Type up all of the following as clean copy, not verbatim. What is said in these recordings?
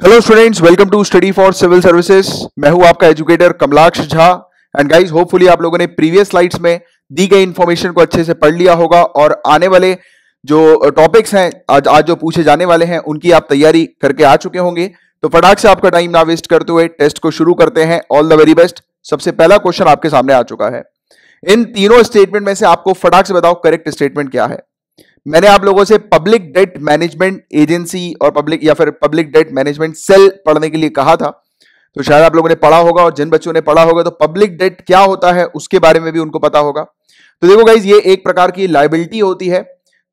Hello students, welcome to study for civil services. मैं हूं आपका educator Kamlaksh Jha. And guys, hopefully आप लोगों ने प्रीवियस स्लाइड्स में दी गई इंफॉर्मेशन को अच्छे से पढ़ लिया होगा और आने वाले जो टॉपिक्स हैं आज जो पूछे जाने वाले हैं उनकी आप तैयारी करके आ चुके होंगे। तो फटाक से आपका टाइम ना वेस्ट करते हुए टेस्ट को शुरू करते हैं। All the very best. सबसे पहला क्वेश्चन आपके सामने आ चुका है। इन तीनों स्टेटमेंट में से आपको फटाक से बताओ करेक्ट स्टेटमेंट क्या है। मैंने आप लोगों से पब्लिक डेट मैनेजमेंट एजेंसी और पब्लिक डेट मैनेजमेंट सेल पढ़ने के लिए कहा था, तो शायद आप लोगों ने पढ़ा होगा और जिन बच्चों ने पढ़ा होगा तो पब्लिक डेट क्या होता है उसके बारे में भी उनको पता होगा। तो देखो गाइज, ये एक प्रकार की लायबिलिटी होती है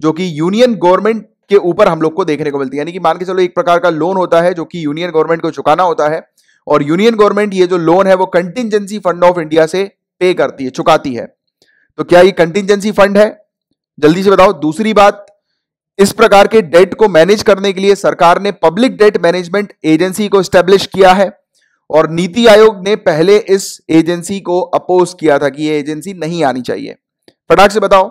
जो कि यूनियन गवर्नमेंट के ऊपर हम लोग को देखने को मिलती है। यानी कि मान के चलो एक प्रकार का लोन होता है जो कि यूनियन गवर्नमेंट को चुकाना होता है और यूनियन गवर्नमेंट ये जो लोन है वो कंटिजेंसी फंड ऑफ इंडिया से पे करती है, चुकाती है। तो क्या ये कंटिजेंसी फंड है? जल्दी से बताओ। दूसरी बात, इस प्रकार के डेट को मैनेज करने के लिए सरकार ने पब्लिक डेट मैनेजमेंट एजेंसी को एस्टेब्लिश किया है और नीति आयोग ने पहले इस एजेंसी को अपोज किया था कि ये एजेंसी नहीं आनी चाहिए। फटाक से बताओ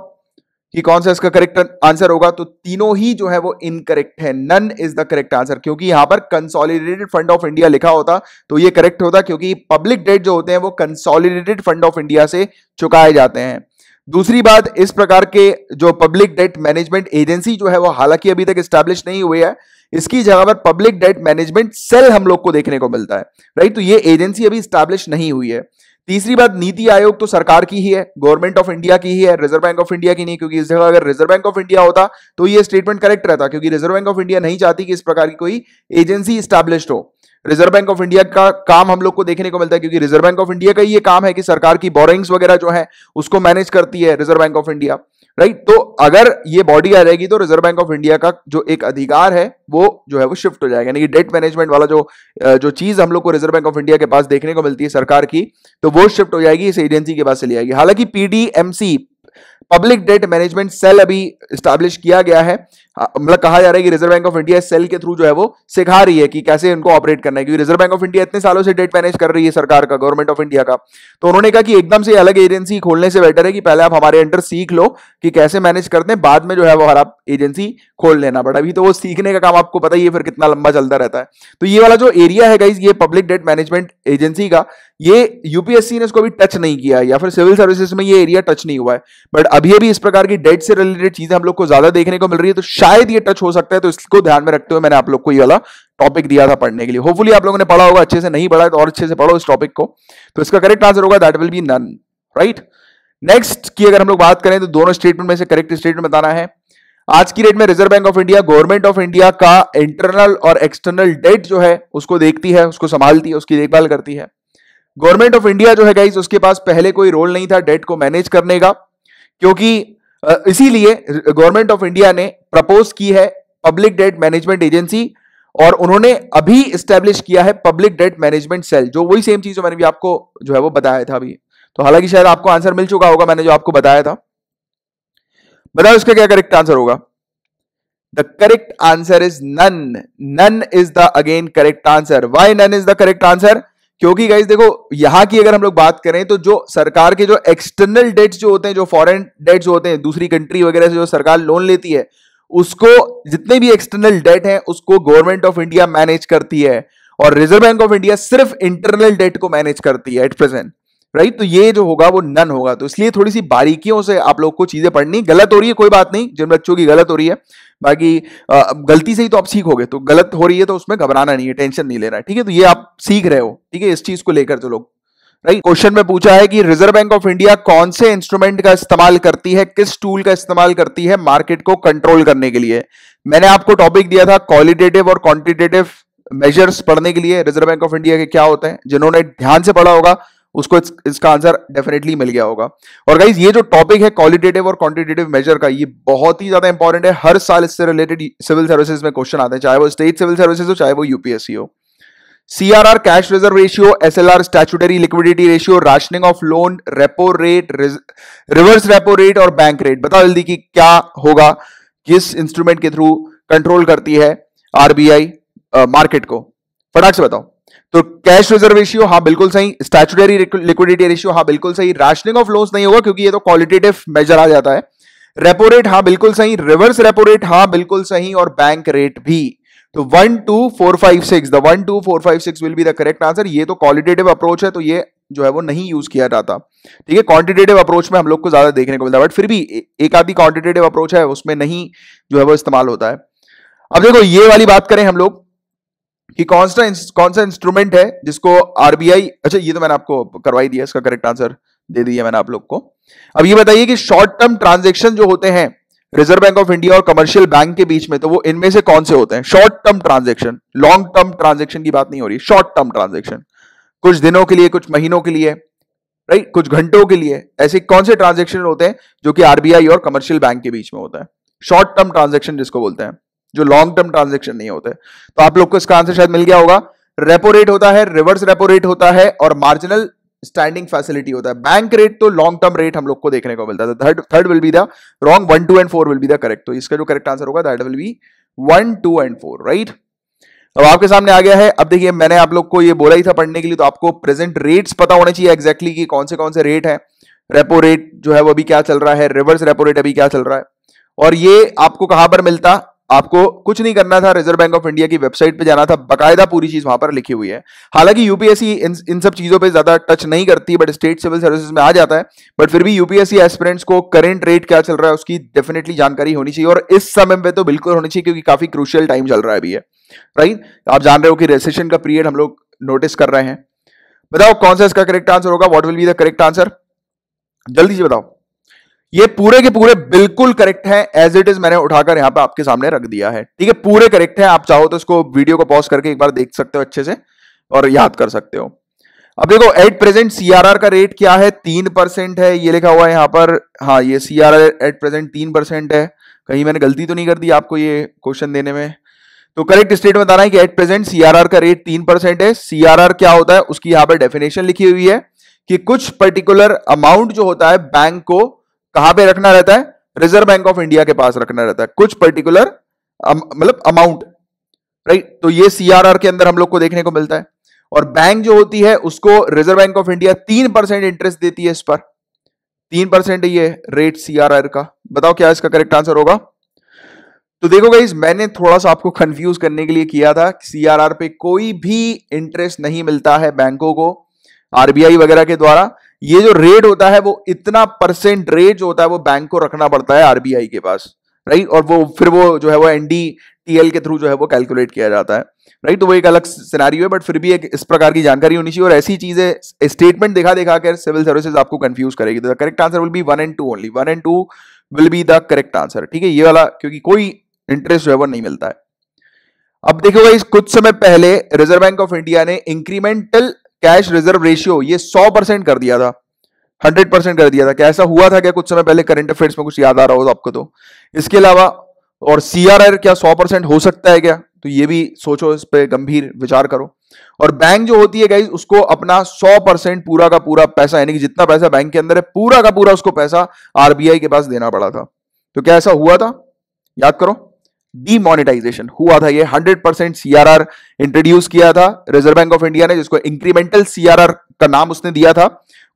कि कौन सा इसका करेक्ट आंसर होगा। तो तीनों ही जो है वो इनकरेक्ट है। None is the correct answer, क्योंकि यहां पर कंसोलिडेटेड फंड ऑफ इंडिया लिखा होता तो ये करेक्ट होता, क्योंकि पब्लिक डेट जो होते हैं वो कंसोलिडेटेड फंड ऑफ इंडिया से चुकाए जाते हैं। दूसरी बात, इस प्रकार के जो पब्लिक डेट मैनेजमेंट एजेंसी जो है वो हालांकि अभी तक एस्टैब्लिश नहीं हुई है, इसकी जगह पर पब्लिक डेट मैनेजमेंट सेल हम लोग को देखने को मिलता है, राइट। तो ये एजेंसी अभी एस्टैब्लिश नहीं हुई है। तीसरी बात, नीति आयोग तो सरकार की ही है, गवर्नमेंट ऑफ इंडिया की ही है, रिजर्व बैंक ऑफ इंडिया की नहीं, क्योंकि इस जगह अगर रिजर्व बैंक ऑफ इंडिया होता तो ये स्टेटमेंट करेक्ट रहता, क्योंकि रिजर्व बैंक ऑफ इंडिया नहीं चाहती कि इस प्रकार की कोई एजेंसी एस्टैब्लिश्ड हो। रिजर्व बैंक ऑफ इंडिया का काम हम लोग को देखने को मिलता है, क्योंकि रिजर्व बैंक ऑफ इंडिया का ये काम है कि सरकार की बोरिंग्स वगैरह जो है उसको मैनेज करती है reserve bank of India, right. तो अगर ये बॉडी आ जाएगी तो रिजर्व बैंक ऑफ इंडिया का जो एक अधिकार है वो जो है वो शिफ्ट हो जाएगा। यानी कि डेट मैनेजमेंट वाला जो चीज हम लोग को रिजर्व बैंक ऑफ इंडिया के पास देखने को मिलती है सरकार की, तो वो शिफ्ट हो जाएगी, इस एजेंसी के पास चली जाएगी। हालांकि PDMC public debt management cell अभी स्टैब्लिश किया गया है। मतलब कहा जा रहा है कि reserve bank of India cell के थ्रू जो है वो सिखा रही है कि कैसे इनको ऑपरेट करना है, क्योंकि रिजर्व बैंक ऑफ इंडिया इतने सालों से डेट मैनेज कर रही है सरकार का, गवर्नमेंट ऑफ इंडिया का। तो उन्होंने कहा कि एकदम से अलग एजेंसी खोलने से बेटर है कि पहले आप हमारे अंडर सीख लो कि कैसे मैनेज करते हैं, बाद में जो है वो आप एजेंसी खोल लेना। बट अभी तो वो सीखने का काम आपको पता ही है फिर कितना लंबा चलता रहता है। तो ये वाला जो एरिया है गाइज, ये पब्लिक डेट मैनेजमेंट एजेंसी का, ये यूपीएससी ने इसको अभी टच नहीं किया है, या फिर सिविल सर्विसेज में ये एरिया टच नहीं हुआ है। बट अभी इस प्रकार की डेट से रिलेटेड चीजें हम लोग को ज्यादा देखने को मिल रही है, तो शायद ये टच हो सकता है। तो इसको ध्यान में रखते हुए मैंने आप लोग को ये वाला टॉपिक दिया था पढ़ने के लिए। होपफुली आप लोगों ने पढ़ा होगा, अच्छे से नहीं पढ़ा है तो और अच्छे से पढ़ो इस टॉपिक को। तो इसका करेक्ट आंसर होगा that will be none, right. Next की अगर हम लोग बात करें तो दोनों स्टेटमेंट में से करेक्ट स्टेटमेंट बताना है। आज की डेट में reserve bank of India government of India का इंटरनल और एक्सटर्नल डेट जो है उसको देखती है, उसको संभालती है, उसकी देखभाल करती है। गवर्नमेंट ऑफ इंडिया जो है गाइस, उसके पास पहले कोई रोल नहीं था डेट को मैनेज करने का, क्योंकि इसीलिए गवर्नमेंट ऑफ इंडिया ने प्रपोज की है पब्लिक डेट मैनेजमेंट एजेंसी और उन्होंने अभी एस्टेब्लिश किया है पब्लिक डेट मैनेजमेंट सेल, जो वही सेम चीज जो मैंने भी आपको जो है वो बताया था अभी। तो हालांकि शायद आपको आंसर मिल चुका होगा मैंने जो आपको बताया था। बताओ इसका क्या करेक्ट आंसर होगा। The correct answer is none. None is the again correct answer. Why none is the correct answer? क्योंकि गाइस देखो, यहां की अगर हम लोग बात करें तो जो सरकार के जो एक्सटर्नल डेट्स जो होते हैं, जो फॉरेन डेट्स होते हैं, दूसरी कंट्री वगैरह से जो सरकार लोन लेती है, उसको जितने भी एक्सटर्नल डेट हैं उसको गवर्नमेंट ऑफ इंडिया मैनेज करती है और रिजर्व बैंक ऑफ इंडिया सिर्फ इंटरनल डेट को मैनेज करती है एट प्रेजेंट, राइट। तो ये जो होगा वो नन होगा। तो इसलिए थोड़ी सी बारीकियों से आप लोग को चीजें पढ़नी। गलत हो रही है कोई बात नहीं, जिन बच्चों की गलत हो रही है, बाकी गलती से ही तो आप सीखोगे, तो गलत हो रही है तो उसमें घबराना नहीं है, टेंशन नहीं लेना है, ठीक है। तो ये आप सीख रहे हो, ठीक है, इस चीज को लेकर जो लोग, राइट। क्वेश्चन में पूछा है कि रिजर्व बैंक ऑफ इंडिया कौन से इंस्ट्रूमेंट का इस्तेमाल करती है, किस टूल का इस्तेमाल करती है मार्केट को कंट्रोल करने के लिए। मैंने आपको टॉपिक दिया था क्वालिटेटिव और क्वांटिटेटिव मेजर्स पढ़ने के लिए रिजर्व बैंक ऑफ इंडिया के क्या होते हैं। जिन्होंने ध्यान से पढ़ा होगा उसको इसका आंसर डेफिनेटली मिल गया होगा। और गाइज, ये जो टॉपिक है क्वालिटेटिव और क्वांटिटेटिव मेजर का, ये बहुत ही ज्यादा इंपॉर्टेंट है। हर साल इससे रिलेटेड सिविल सर्विसेज में क्वेश्चन आते हैं, चाहे वो स्टेट सिविल सर्विसेज हो चाहे वो यूपीएससी हो। CRR cash reserve ratio, SLR statutory liquidity ratio, rationing of loan, repo rate, reverse repo rate और बैंक रेट। बताओ जल्दी कि क्या होगा, किस इंस्ट्रूमेंट के थ्रू कंट्रोल करती है आरबीआई मार्केट को। फटाक से बताओ। तो कैश रिजर्व रेशियो, हाँ बिल्कुल सही। स्टैट्यूटरी लिक्विडिटी रेशियो, हाँ बिल्कुल सही। राशनिंग ऑफ लोन्स नहीं होगा क्योंकि ये तो क्वालिटेटिव मेजर आ जाता है। रेपो रेट, हाँ बिल्कुल सही। रिवर्स रेपो रेट, हाँ बिल्कुल सही। और बैंक रेट भी। तो 1 2 4 5 6, the 1 2 4 5 6 will be the correct answer. ये तो क्वालिटेटिव अप्रोच है, तो ये जो है वो नहीं यूज किया जाता। ठीक है, क्वांटिटेटिव अप्रोच में हम लोग को ज्यादा देखने को मिलता है, बट फिर भी एक आधी क्वांटिटेटिव अप्रोच है उसमें नहीं जो है वो इस्तेमाल होता है। अब देखो ये वाली बात करें हम लोग कि कौन सा इंस्ट्रूमेंट है जिसको आरबीआई, अच्छा ये तो मैंने आपको करवाई दिया, इसका करेक्ट आंसर दे दिया मैंने आप लोग को। अब ये बताइए कि शॉर्ट टर्म ट्रांजेक्शन जो होते हैं रिजर्व बैंक ऑफ इंडिया और कमर्शियल बैंक के बीच में, तो वो इनमें से कौन से होते हैं? Short term transaction, long term transaction की बात नहीं हो रही, शॉर्ट टर्म ट्रांजेक्शन, कुछ दिनों के लिए, कुछ महीनों के लिए, राइट, कुछ घंटों के लिए, ऐसे कौन से ट्रांजेक्शन होते हैं जो कि आरबीआई और कमर्शियल बैंक के बीच में होता है? शॉर्ट टर्म ट्रांजेक्शन जिसको बोलते हैं, जो लॉन्ग टर्म ट्रांजेक्शन नहीं होते। तो आप लोग को इसका आंसर शायद मिल गया होगा। रेपो रेट होता है, रिवर्स रेपो रेट होता है और मार्जिनल स्टैंडिंग फैसिलिटी होता है। बैंक रेट तो लॉन्ग टर्म रेट हम लोग को देखने को मिलता है। Third will be the wrong, 1 2 and 4 will be the correct. तो इसका जो करेक्ट आंसर होगा that will B 1 2 and 4, right. अब आपके सामने आ गया है। अब देखिए मैंने आप लोग को ये बोला ही था पढ़ने के लिए, तो आपको प्रेजेंट रेट्स पता होने चाहिए एग्जैक्टली कि कौन से रेट है। रेपो रेट जो है वो अभी क्या चल रहा है, रिवर्स रेपो रेट अभी क्या चल रहा है, और ये आपको कहां पर मिलता? आपको कुछ नहीं करना था, रिजर्व बैंक ऑफ इंडिया की वेबसाइट पे जाना था, बकायदा पूरी चीज वहां पर लिखी हुई है। हालांकि यूपीएससी इन सब चीजों पे ज्यादा टच नहीं करती, बट स्टेट सिविल सर्विसेज में आ जाता है। बट फिर भी यूपीएससी एस्पिरेंट्स को करंट रेट क्या चल रहा है उसकी डेफिनेटली जानकारी होनी चाहिए, और इस समय पे तो बिल्कुल होनी चाहिए क्योंकि काफी क्रूशियल टाइम चल रहा है अभी है, राइट। आप जान रहे हो कि रिसेशन का पीरियड हम लोग नोटिस कर रहे हैं। बताओ कौन सा इसका करेक्ट आंसर होगा, what will be the correct answer, जल्दी से बताओ। ये पूरे के पूरे बिल्कुल करेक्ट है, एज इट इज मैंने उठाकर यहां पे आपके सामने रख दिया है। ठीक है, पूरे करेक्ट है। आप चाहो तो इसको वीडियो को पॉज करके एक बार देख सकते हो अच्छे से और याद कर सकते हो। अब देखो एट प्रेजेंट सीआरआर का रेट क्या है, 3% है, ये लिखा हुआ है यहां पर। हाँ, ये सीआरआर एट प्रेजेंट 3% है। कहीं मैंने गलती तो नहीं कर दी आपको ये क्वेश्चन देने में? तो करेक्ट स्टेटमेंट बताना है कि एट प्रेजेंट सीआरआर का रेट 3% है। सीआरआर क्या होता है उसकी यहां पर डेफिनेशन लिखी हुई है कि कुछ पर्टिकुलर अमाउंट जो होता है बैंक को कहां पे रखना रहता है, रिजर्व बैंक ऑफ इंडिया के पास रखना रहता है, कुछ पर्टिकुलर मतलब अमाउंट, राइट। तो ये सीआरआर के अंदर हम लोग को देखने को मिलता है, और बैंक जो होती है उसको reserve bank of India 3% interest देती है इस पर। 3% ये रेट सीआरआर का। बताओ क्या इसका करेक्ट आंसर होगा? तो देखो गाइस, मैंने थोड़ा सा आपको कंफ्यूज करने के लिए किया था। सीआरआर पे कोई भी इंटरेस्ट नहीं मिलता है बैंकों को आरबीआई वगैरह के द्वारा। ये जो रेट होता है वो इतना परसेंट रेट जो होता है वो बैंक को रखना पड़ता है आरबीआई के पास, राइट। और वो फिर वो जो है वो एनडीटीएल के थ्रू जो है वो कैलकुलेट किया जाता है, राइट। तो वो एक अलग सिनेरियो है, बट फिर भी एक इस प्रकार की जानकारी होनी चाहिए। और ऐसी चीजें स्टेटमेंट दिखा कर सिविल सर्विसेज आपको कंफ्यूज करेगी। तो the correct answer will B 1 and 2 only. 1 and 2 will be the correct answer. ठीक है, ये वाला क्योंकि कोई इंटरेस्ट जो है वो नहीं मिलता है। अब देखो इस कुछ समय पहले रिजर्व बैंक ऑफ इंडिया ने इंक्रीमेंटल कैश रिजर्व रेशियो ये 100% कर दिया था, 100% कर दिया था। क्या ऐसा हुआ था क्या कुछ समय पहले? करंट अफेयर्स में कुछ याद आ रहा हो तो आपको। तो इसके अलावा और सीआरआर क्या 100% हो सकता है क्या? तो ये भी सोचो, इस पे गंभीर विचार करो। और बैंक जो होती है गाइस उसको अपना 100% पूरा का पूरा पैसा, यानी कि जितना पैसा बैंक के अंदर है पूरा का पूरा उसको पैसा आरबीआई के पास देना पड़ा था। तो क्या ऐसा हुआ था? याद करो, डीमोनेटाइजेशन हुआ था। ये 100% सीआरआर इंट्रोड्यूस किया था रिजर्व बैंक ऑफ इंडिया ने, जिसको इंक्रीमेंटल सीआरआर का नाम उसने दिया था।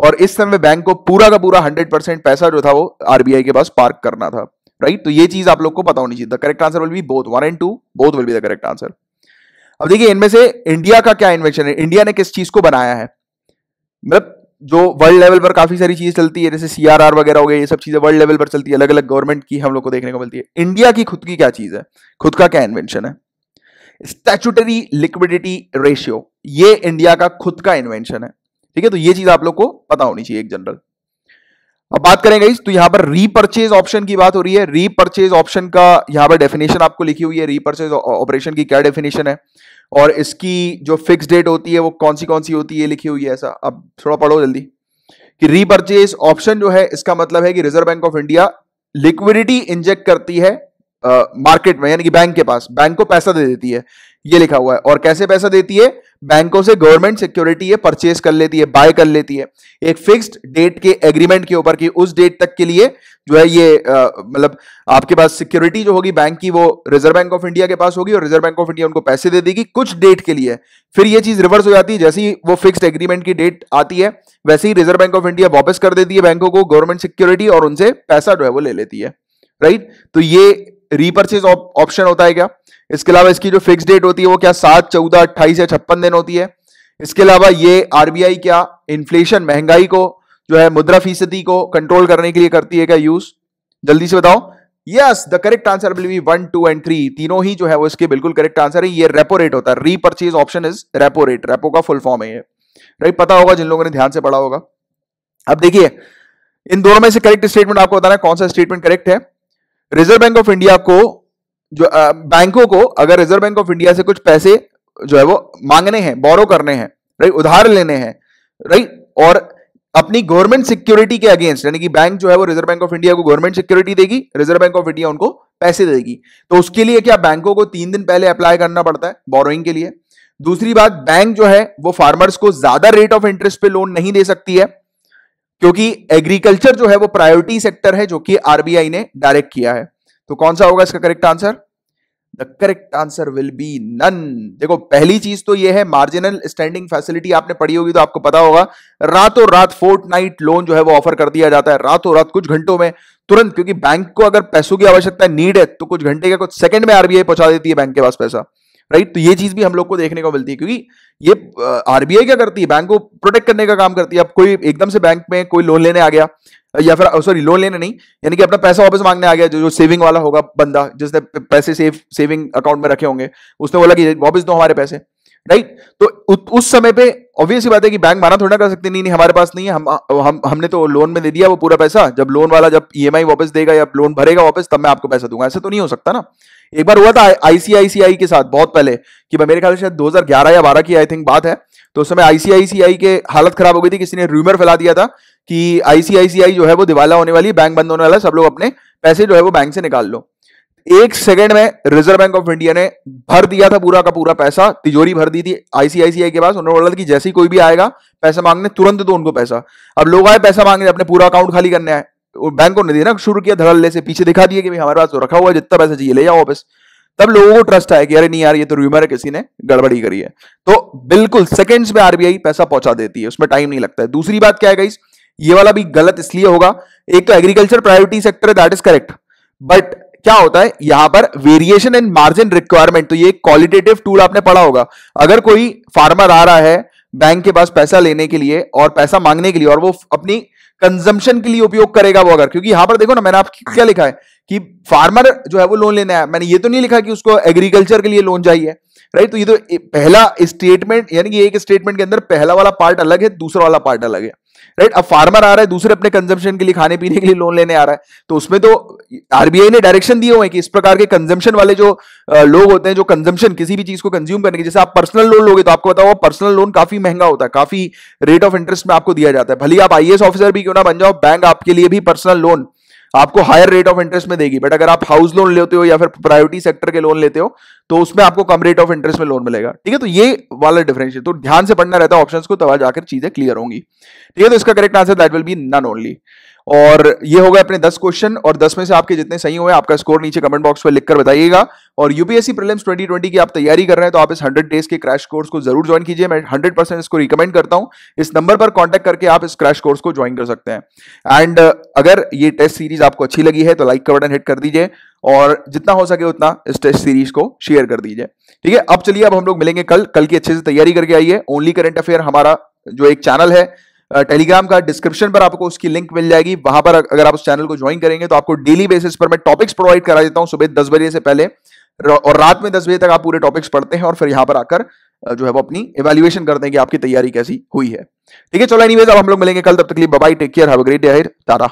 और इस समय बैंक को पूरा का पूरा 100% पैसा जो था वो आरबीआई के पास पार्क करना था, राइट। तो ये चीज आप लोग को पता होनी चाहिए। The correct answer will B both 1 and 2, both will be the correct answer. अब देखिए इनमें से इंडिया का क्या इन्वेंशन है, इंडिया ने किस चीज को बनाया है? मतलब जो वर्ल्ड लेवल पर काफी सारी चीज चलती है, जैसे सीआरआर वगैरह हो गए, ये सब चीजें वर्ल्ड लेवल पर चलती है, अलग अलग गवर्नमेंट की हम लोग को देखने को मिलती है। इंडिया की खुद की क्या चीज है, खुद का क्या इन्वेंशन है? स्टैट्यूटरी लिक्विडिटी रेशियो, ये इंडिया का खुद का इन्वेंशन है। ठीक है, तो ये चीज आप लोग को पता होनी चाहिए एक जनरल। अब बात करेंगे इस, तो यहां पर रीपर्चेज ऑप्शन की बात हो रही है। रीपर्चेज ऑप्शन का यहां पर डेफिनेशन आपको लिखी हुई है। रीपर्चेज ऑपरेशन की क्या डेफिनेशन है और इसकी जो फिक्स डेट होती है वो कौन सी होती है, लिखी हुई है ऐसा। अब थोड़ा पढ़ो जल्दी कि रीपर्चेज ऑप्शन जो है इसका मतलब है कि reserve bank of India liquidity inject करती है मार्केट में, यानी कि बैंक के पास, बैंक को पैसा दे देती है, ये लिखा हुआ है। और कैसे पैसा देती है? बैंकों से गवर्नमेंट सिक्योरिटी ये परचेज कर लेती है, बाय कर लेती है एक फिक्स्ड डेट के एग्रीमेंट के ऊपर कि उस डेट तक के लिए जो है ये मतलब आपके पास सिक्योरिटी जो होगी बैंक की वो रिजर्व बैंक ऑफ इंडिया के पास होगी, और रिजर्व बैंक ऑफ इंडिया उनको पैसे दे देगी कुछ डेट के लिए। फिर ये चीज रिवर्स हो जाती है, जैसे ही वो फिक्स्ड एग्रीमेंट की डेट आती है वैसे ही रिजर्व बैंक ऑफ इंडिया वापस कर देती है बैंकों को गवर्नमेंट सिक्योरिटी और उनसे पैसा जो है वो ले लेती है, राइट। तो ये रीपर्चेज ऑप्शन होता है क्या? इसके अलावा इसकी जो फिक्स डेट होती है वो क्या 7, 14, 28 या 56 दिन होती है? इसके अलावा ये आरबीआई क्या इन्फ्लेशन महंगाई को जो है मुद्रा फीसदी को कंट्रोल करने के लिए करती है क्या यूज? जल्दी से बताओ। Yes, the correct answer will B 1, 2 and 3, तीनों ही जो है वो इसके बिल्कुल करेक्ट आंसर है। ये रेपो रेट होता है, repurchase option is repo rate, repo का फुल फॉर्म है ये, राइट? पता होगा जिन लोगों ने ध्यान से पढ़ा होगा। अब देखिए इन दोनों में से करेक्ट स्टेटमेंट आपको बताना है कौन सा स्टेटमेंट करेक्ट है। रिजर्व बैंक ऑफ इंडिया को जो बैंकों को अगर रिजर्व बैंक ऑफ इंडिया से कुछ पैसे जो है वो मांगने हैं, बोरो करने हैं, राइट, उधार लेने हैं, राइट, और अपनी गवर्नमेंट सिक्योरिटी के अगेंस्ट, यानी कि बैंक जो है वो रिजर्व बैंक ऑफ इंडिया को गवर्नमेंट सिक्योरिटी देगी, रिजर्व बैंक ऑफ इंडिया उनको पैसे देगी, तो उसके लिए क्या बैंकों को 3 दिन पहले अप्लाई करना पड़ता है बोरोइंग के लिए। दूसरी बात, बैंक जो है वो फार्मर्स को ज्यादा रेट ऑफ इंटरेस्ट पे लोन नहीं दे सकती है, क्योंकि एग्रीकल्चर जो है वो प्रायोरिटी सेक्टर है जो कि आरबीआई ने डायरेक्ट किया है। तो कौन सा होगा इसका correct answer? The correct answer will be none. देखो पहली चीज तो ये है मार्जिनल स्टैंडिंग फैसिलिटी, आपने पढ़ी होगी तो आपको पता होगा, रातों रात फोर्टनाइट लोन जो है वो ऑफर कर दिया जाता है, रातों रात कुछ घंटों में तुरंत, क्योंकि बैंक को अगर पैसों की आवश्यकता नीड है तो कुछ घंटे का कुछ सेकंड में आरबीआई पहुंचा देती है बैंक के पास पैसा, राइट? तो ये चीज भी हम लोग को देखने को मिलती है, क्योंकि ये आरबीआई क्या करती है, बैंक को प्रोटेक्ट करने का काम करती है। अब कोई एकदम से बैंक में कोई लोन लेने आ गया, या फिर सॉरी लोन लेने नहीं, यानी कि अपना पैसा वापस मांगने आ गया, जो सेविंग वाला होगा बंदा जिसने पैसे सेविंग अकाउंट में रखे होंगे, उसने बोला कि वापस दो हमारे पैसे, राइट? तो उस समय पे ऑब्वियस सी बात है कि बैंक माना थोड़ा कर सकते, नहीं नहीं हमारे पास नहीं है, हमने तो लोन में दे दिया वो पूरा पैसा, जब लोन वाला जब ईएमआई वापस देगा या लोन भरेगा वापस तब मैं आपको पैसा दूंगा। ऐसे तो नहीं हो सकता ना। एक बार हुआ था आईसीआईसीआई के साथ बहुत पहले, कि मेरे ख्याल से शायद 2011 या 12 की आई थिंक बात है, तो उस समय आईसीआईसीआई के हालत खराब हो गई थी, किसी ने रूमर फैला दिया था कि आईसीआईसीआई जो है वो दिवाला होने वाली, बैंक बंद होने वाला, सब लोग अपने पैसे जो है वो बैंक से निकाल लो। 1 सेकंड में रिजर्व बैंक ऑफ इंडिया ने भर दिया था पूरा का पूरा पैसा, तिजोरी भर दी थी आईसीआईसीआई के पास। उन्होंने बोला था कि जैसे ही कोई भी आएगा पैसा मांगने तुरंत दो उनको पैसा। अब लोग आए पैसा मांगने, अपने पूरा अकाउंट खाली करने आए, बैंक को नहीं देना शुरू किया धड़ल्ले से, पीछे दिखा दिए कि भाई हमारे पास तो रखा हुआ है, जितना पैसा चाहिए ले जाओ वापस। तब लोगों को ट्रस्ट आया कि अरे नहीं यार ये तो रूमर है, किसी ने गड़बड़ी करी है। तो बिल्कुल सेकंड्स में आरबीआई पैसा पहुंचा देती है, उसमें टाइम नहीं लगता है। दूसरी बात क्या है गाइस, ये वाला भी गलत इसलिए होगा, एक तो एग्रीकल्चर प्रायोरिटी सेक्टर है, दैट इज करेक्ट, बट क्या होता है यहां पर वेरिएशन इन मार्जिन रिक्वायरमेंट, तो ये क्वालिटेटिव टूल आपने पढ़ा होगा। अगर कोई फार्मर आ रहा है बैंक के पास पैसा लेने के लिए और पैसा मांगने के लिए, और वो अपनी कंजम्पशन के लिए उपयोग करेगा वो, अगर, क्योंकि यहां पर देखो ना मैंने आपको क्या लिखा है कि फार्मर जो है वो लोन लेने आया, मैंने ये तो नहीं लिखा कि उसको एग्रीकल्चर के लिए लोन चाहिए, राइट? तो ये तो पहला स्टेटमेंट, यानी कि एक स्टेटमेंट के अंदर पहला वाला पार्ट अलग है, दूसरा वाला पार्ट अलग है, राइट? अब फार्मर आ रहा है दूसरे अपने कंजम्पशन के लिए, खाने पीने के लिए लोन लेने आ रहा है, तो उसमें तो आरबीआई ने डायरेक्शन दिए हुए हैं कि इस प्रकार के कंजम्पशन वाले जो लोग होते हैं, जो कंजम्पशन किसी भी चीज को कंज्यूम करने की, जैसे आप पर्सनल लोन लोगे तो आपको बताओ पर्सनल लोन काफी महंगा होता है, काफी रेट ऑफ इंटरेस्ट में आपको दिया जाता है। भले आप आईएएस ऑफिसर भी क्यों ना बन जाओ, बैंक आपके लिए भी पर्सनल लोन आपको हायर रेट ऑफ इंटरेस्ट में देगी, बट अगर आप हाउस लोन लेते हो या फिर प्रायोरिटी सेक्टर के लोन लेते हो तो उसमें आपको कम रेट ऑफ इंटरेस्ट में लोन मिलेगा, ठीक है? तो ये वाला डिफरेंस है, तो ध्यान से पढ़ना रहता है ऑप्शंस को, तब जाकर चीजें क्लियर होंगी, ठीक है? तो इसका correct answer that will be none only. और ये हो गए अपने 10 क्वेश्चन, और 10 में से आपके जितने सही हुए आपका स्कोर नीचे कमेंट बॉक्स में लिखकर बताइएगा। और यूपीएससी प्रीलिम्स 2020 की आप तैयारी कर रहे हैं तो आप इस 100 डेज के क्रैश कोर्स को जरूर ज्वाइन कीजिए, मैं 100% इसको रिकमेंड करता हूं। इस नंबर पर कांटेक्ट करके आप इस क्रैश कोर्स को ज्वाइन कर सकते हैं। एंड अगर ये टेस्ट सीरीज आपको अच्छी लगी है तो लाइक का बटन हिट कर दीजिए, और जितना हो सके उतना इस टेस्ट सीरीज को शेयर कर दीजिए, ठीक है? अब चलिए अब हम लोग मिलेंगे कल की अच्छे से तैयारी करके आइए। ओनली करंट अफेयर हमारा जो एक चैनल है टेलीग्राम का, डिस्क्रिप्शन पर आपको उसकी लिंक मिल जाएगी, वहां पर अगर आप उस चैनल को ज्वाइन करेंगे तो आपको डेली बेसिस पर मैं टॉपिक्स प्रोवाइड करा देता हूं सुबह 10 बजे से पहले, और रात में 10 बजे तक आप पूरे टॉपिक्स पढ़ते हैं और फिर यहां पर आकर जो है वो अपनी इवैल्यूएशन करते हैं कि आपकी तैयारी कैसी हुई है, ठीक है? चलो एनीवेज अब हम लोग मिलेंगे कल, तब तक के लिए bye bye, take care, have a great day ahead, Tata.